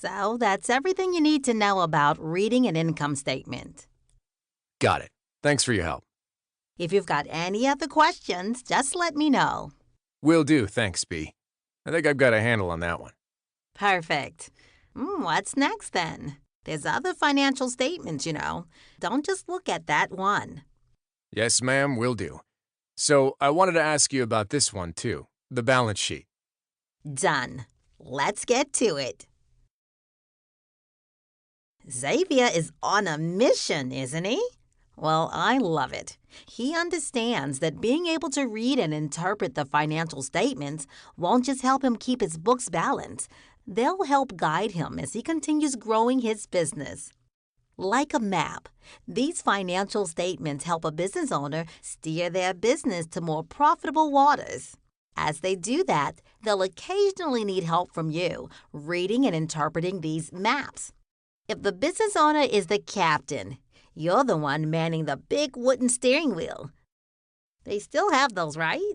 So that's everything you need to know about reading an income statement. Got it. Thanks for your help. If you've got any other questions, just let me know. Will do, thanks, B. I think I've got a handle on that one. Perfect. What's next then? There's other financial statements, you know. Don't just look at that one. Yes, ma'am, will do. So I wanted to ask you about this one, too. The balance sheet. Done. Let's get to it. Xavier is on a mission, isn't he? Well, I love it. He understands that being able to read and interpret the financial statements won't just help him keep his books balanced. They'll help guide him as he continues growing his business. Like a map, these financial statements help a business owner steer their business to more profitable waters. As they do that, they'll occasionally need help from you reading and interpreting these maps. If the business owner is the captain, you're the one manning the big wooden steering wheel. They still have those, right?